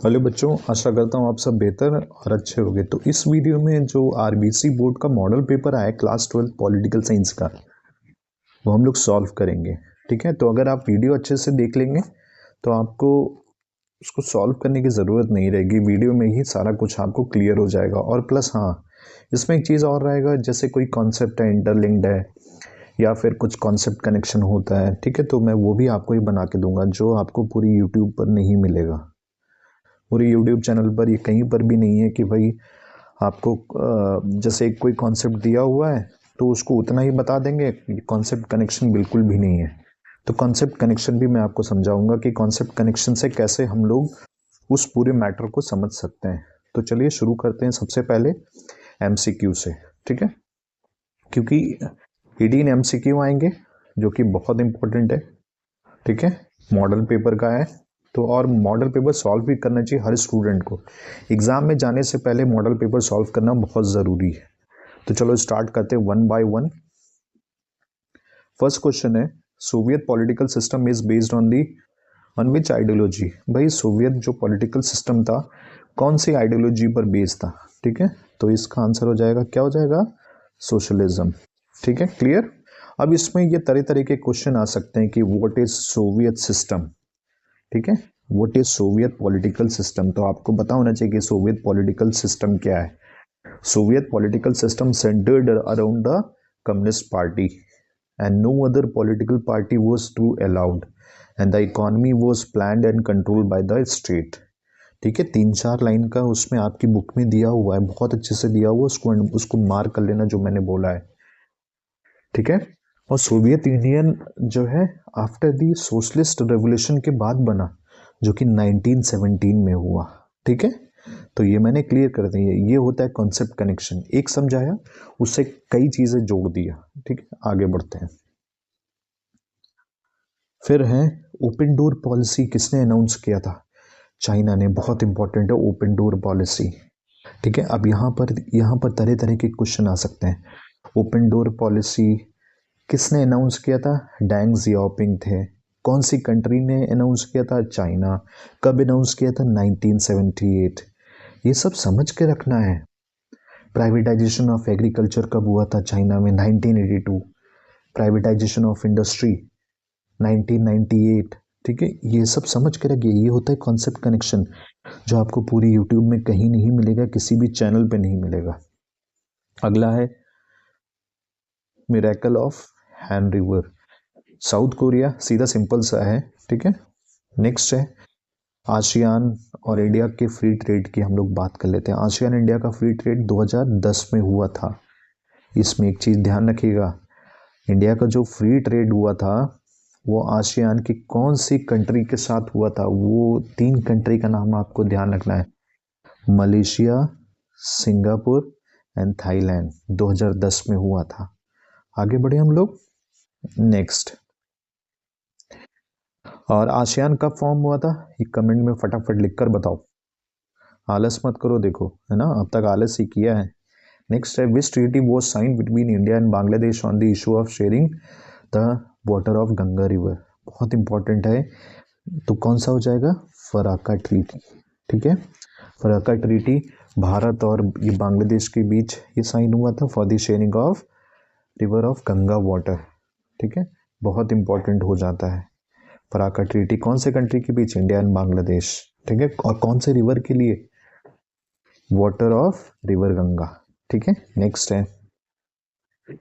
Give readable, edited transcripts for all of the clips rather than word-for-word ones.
Hello बच्चों, आशा करता हूँ आप सब बेहतर और अच्छे होंगे। तो इस वीडियो में जो आरबीसी बोर्ड का मॉडल पेपर आया है क्लास 12 पॉलिटिकल साइंस का, वो हम लोग सॉल्व करेंगे। ठीक है, तो अगर आप वीडियो अच्छे से देख लेंगे तो आपको उसको सॉल्व करने की ज़रूरत नहीं रहेगी। वीडियो में ही सारा कुछ आपको क्लियर हो जाएगा। और प्लस हाँ, इसमें एक चीज़ और रहेगा, जैसे कोई कॉन्सेप्ट है, इंटरलिंक्ड है या फिर कुछ कॉन्सेप्ट कनेक्शन होता है, ठीक है, तो मैं वो भी आपको ही बना के दूंगा, जो आपको पूरी यूट्यूब पर नहीं मिलेगा। पूरे यूट्यूब चैनल पर ये कहीं पर भी नहीं है कि भाई आपको जैसे कोई कॉन्सेप्ट दिया हुआ है तो उसको उतना ही बता देंगे। कॉन्सेप्ट कनेक्शन बिल्कुल भी नहीं है। तो कॉन्सेप्ट कनेक्शन भी मैं आपको समझाऊंगा कि कॉन्सेप्ट कनेक्शन से कैसे हम लोग उस पूरे मैटर को समझ सकते हैं। तो चलिए शुरू करते हैं सबसे पहले एमसीक्यू से। ठीक है, क्योंकि 18 एमसीक्यू आएंगे जो कि बहुत इंपॉर्टेंट है। ठीक है, मॉडल पेपर का है तो, और मॉडल पेपर सॉल्व भी करना चाहिए हर स्टूडेंट को। एग्जाम में जाने से पहले मॉडल पेपर सॉल्व करना बहुत ज़रूरी है। तो चलो स्टार्ट करते हैं one by one. First question है, Soviet political system is based on which ideology. भाई सोवियत जो पॉलिटिकल सिस्टम था कौन सी आइडियोलॉजी पर बेस्ड था? ठीक है, तो इसका आंसर हो जाएगा, क्या हो जाएगा? सोशलिज्म। ठीक है, क्लियर। अब इसमें ये तरह तरह के क्वेश्चन आ सकते हैं कि व्हाट इज सोवियत सिस्टम। ठीक है, what is Soviet political system, तो आपको पता होना चाहिए कि सोवियत पॉलिटिकल सिस्टम क्या है। Soviet political system centred around the communist party and no other political party was to allowed and the economy was planned and controlled by the state. ठीक है, 3-4 लाइन का उसमें आपकी बुक में दिया हुआ है, बहुत अच्छे से दिया हुआ, उसको मार्क कर लेना जो मैंने बोला है। ठीक है, और सोवियत यूनियन जो है आफ्टर दी सोशलिस्ट रेवोल्यूशन के बाद बना, जो कि 1917 में हुआ। ठीक है, तो ये मैंने क्लियर कर दी है। ये होता है कॉन्सेप्ट कनेक्शन, एक समझाया उससे कई चीजें जोड़ दिया। ठीक है, आगे बढ़ते हैं। फिर है ओपन डोर पॉलिसी किसने अनाउंस किया था? चाइना ने। बहुत इंपॉर्टेंट है ओपन डोर पॉलिसी। ठीक है, अब यहाँ पर तरह तरह के क्वेश्चन आ सकते हैं। ओपन डोर पॉलिसी किसने अनाउंस किया था? डैंग जियाओपिंग थे। कौन सी कंट्री ने अनाउंस किया था? चाइना। कब अनाउंस किया था? 1978। ये सब समझ के रखना है। प्राइवेटाइजेशन ऑफ एग्रीकल्चर कब हुआ था चाइना में? 1982। Privatisation of industry 1998। ठीक है, ये सब समझ के रखिए। ये होता है कॉन्सेप्ट कनेक्शन, जो आपको पूरी यूट्यूब में कहीं नहीं मिलेगा, किसी भी चैनल पे नहीं मिलेगा। अगला है miracle of Han river, South Korea. सीधा सिंपल सा है। ठीक है, नेक्स्ट है आसियान और इंडिया के फ्री ट्रेड की हम लोग बात कर लेते हैं। आसियान इंडिया का फ्री ट्रेड 2010 में हुआ था। इसमें एक चीज़ ध्यान रखिएगा, इंडिया का जो फ्री ट्रेड हुआ था वो आसियान की कौन सी कंट्री के साथ हुआ था? वो 3 कंट्री का नाम आपको ध्यान रखना है, मलेशिया, सिंगापुर एंड थाईलैंड। 2010 में हुआ था। आगे बढ़े हम लोग नेक्स्ट। और आसियान कब फॉर्म हुआ था? ये कमेंट में फटाफट लिखकर बताओ, आलस मत करो, देखो है ना, अब तक आलस ही किया है। नेक्स्ट है which treaty was sign between India and Bangladesh on the issue of sharing the water of Ganga river. बहुत इंपॉर्टेंट है, तो कौन सा हो जाएगा? फराका ट्रीटी। ठीक है, फराका ट्रीटी भारत और ये बांग्लादेश के बीच ये साइन हुआ था for the sharing of river of Ganga water. ठीक है, बहुत इंपॉर्टेंट हो जाता है। फराका ट्रीटी कौन से कंट्री के बीच? India and Bangladesh. ठीक है, और कौन से रिवर के लिए? Water of river Ganga. ठीक है, नेक्स्ट है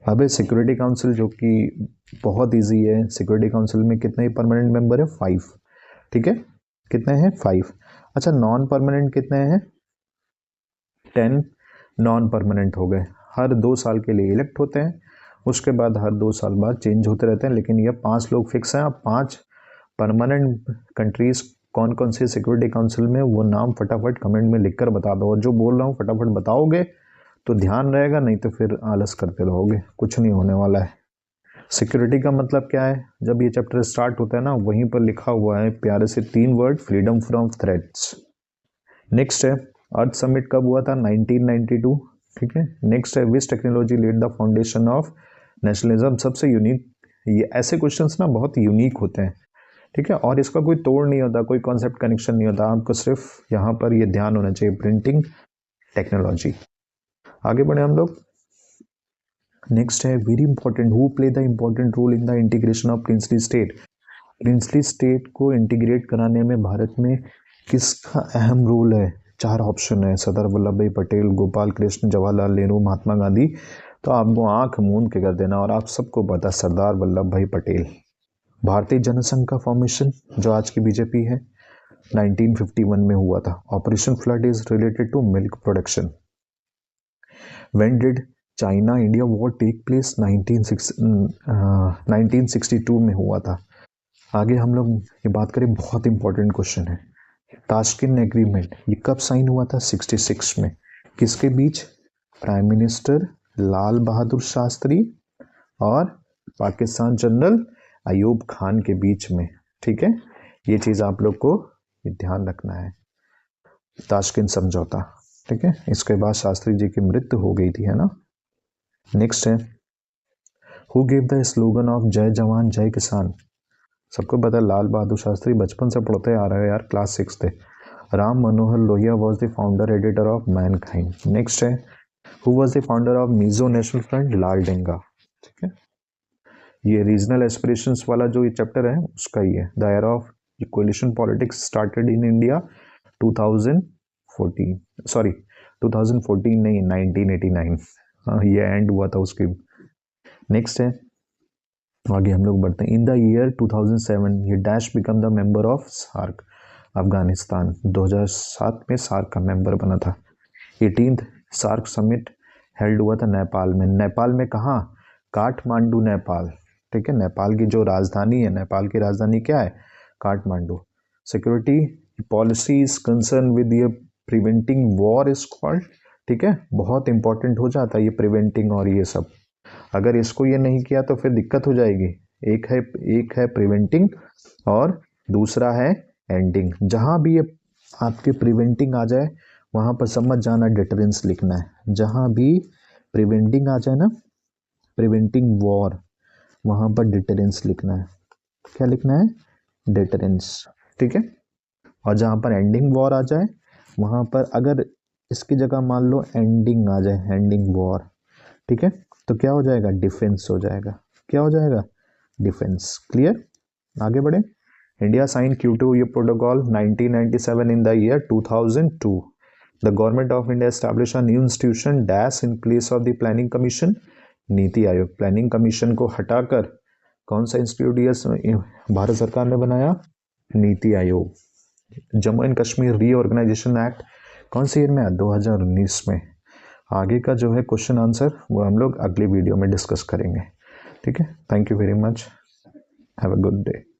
अब सिक्योरिटी काउंसिल, जो कि बहुत इजी है। सिक्योरिटी काउंसिल में कितने परमानेंट मेंबर है? 5। ठीक है, कितने हैं? 5। अच्छा, नॉन परमानेंट कितने हैं? 10 नॉन परमानेंट हो गए। हर 2 साल के लिए इलेक्ट होते हैं, उसके बाद हर 2 साल बाद चेंज होते रहते हैं, लेकिन ये 5 लोग फिक्स हैं। अब 5 परमानेंट कंट्रीज कौन कौन सी सिक्योरिटी काउंसिल में, वो नाम फटाफट कमेंट में लिखकर बता दो। और जो बोल रहा हूँ फटाफट बताओगे तो ध्यान रहेगा, नहीं तो फिर आलस करते रहोगे, कुछ नहीं होने वाला है। सिक्योरिटी का मतलब क्या है? जब ये चैप्टर स्टार्ट होता है ना, वहीं पर लिखा हुआ है प्यारे से 3 word, freedom from threats. Next है अर्थ समिट कब हुआ था? 1992। ठीक है, नेक्स्ट है which technology led the foundation of nationalism. सबसे यूनिक, ये ऐसे क्वेश्चंस ना बहुत यूनिक होते हैं, ठीक है। और इसका कोई तोड़ नहीं होता, कोई कॉन्सेप्ट कनेक्शन नहीं होता, आपको सिर्फ यहाँ पर ये ध्यान होना चाहिए, प्रिंटिंग टेक्नोलॉजी। आगे बढ़े हम लोग। नेक्स्ट है very important, who play the important role in the integration of princely state. Princely state को इंटीग्रेट कराने में भारत में किसका अहम रोल है? 4 ऑप्शन है, सरदार वल्लभ भाई पटेल, गोपाल कृष्ण, जवाहरलाल नेहरू, महात्मा गांधी। तो आपको आंख मूंद के कर देना, और आप सबको पता सरदार वल्लभ भाई पटेल। भारतीय जनसंघ का फॉर्मेशन जो आज की बीजेपी है 1951 में हुआ था। Operation flood is related to milk production. When did China India war take place? 1962 में हुआ था। आगे हम लोग ये बात करें, बहुत इंपॉर्टेंट क्वेश्चन है, ताशकंद एग्रीमेंट ये कब साइन हुआ था? 66 में। किसके बीच? प्राइम मिनिस्टर लाल बहादुर शास्त्री और पाकिस्तान जनरल अयूब खान के बीच में। ठीक है, ये चीज़ आप लोग को ध्यान रखना है, ताशकंद समझौता। ठीक है, इसके बाद शास्त्री जी की मृत्यु हो गई थी, है ना। नेक्स्ट है, who gave the slogan of जय जवान जय किसान? सबको पता है लाल बहादुर शास्त्री, बचपन से पढ़ते आ रहे हैं यार, क्लास 6 थे। Ram Manohar Lohia was the founder editor of Mankind. Next है, who was the founder of Mizo National Front? Lal Denga. ठीक है, ये रीजनल एस्पिरेशंस वाला जो ये चैप्टर है उसका ही है। The era of coalition politics started in India 2014, sorry 2014 नहीं, 1989। हाँ, ये एंड हुआ था उसकी। नेक्स्ट है, आगे हम लोग बढ़ते हैं। इन द ईयर 2007 ये dash become the member of SAARC. Afghanistan 2007 में सार्क का मेंबर बना था। 18th सार्क समिट हेल्ड हुआ था नेपाल में। नेपाल में कहाँ? काठमांडू, नेपाल। ठीक है, नेपाल की जो राजधानी है, नेपाल की राजधानी क्या है? Kathmandu. Security policy is concern with ये प्रिवेंटिंग वॉर इज कॉल्ड। ठीक है, बहुत इंपॉर्टेंट हो जाता है ये प्रिवेंटिंग और ये सब। अगर इसको ये नहीं किया तो फिर दिक्कत हो जाएगी। एक है प्रिवेंटिंग और दूसरा है एंडिंग। जहाँ भी ये आपके प्रिवेंटिंग आ जाए वहाँ पर समझ जाना डिटरेंस लिखना है। जहाँ भी प्रिवेंटिंग आ जाए ना, प्रिवेंटिंग वॉर, वहाँ पर डिटरेंस लिखना है। क्या लिखना है? डिटरेंस। ठीक है, और जहाँ पर एंडिंग वॉर आ जाए वहाँ पर अगर इसकी जगह मान लो एंडिंग आ जाए, एंडिंग वॉर, ठीक है, तो क्या हो जाएगा? डिफेंस हो जाएगा। क्या हो जाएगा? डिफेंस। क्लियर? आगे बढ़े। इंडिया साइन क्योटो ये protocol 1997 in the year 2002। The government of India establish a new institution dash in place of the planning commission, NITI Aayog. Planning commission को हटाकर कौन सा इंस्टीट्यूट भारत सरकार ने बनाया? NITI Aayog. Jammu and Kashmir reorganisation act कौन से ईयर में? 2019 में। आगे का जो है क्वेश्चन आंसर वो हम लोग अगली वीडियो में डिस्कस करेंगे। ठीक है, thank you very much, have a good day.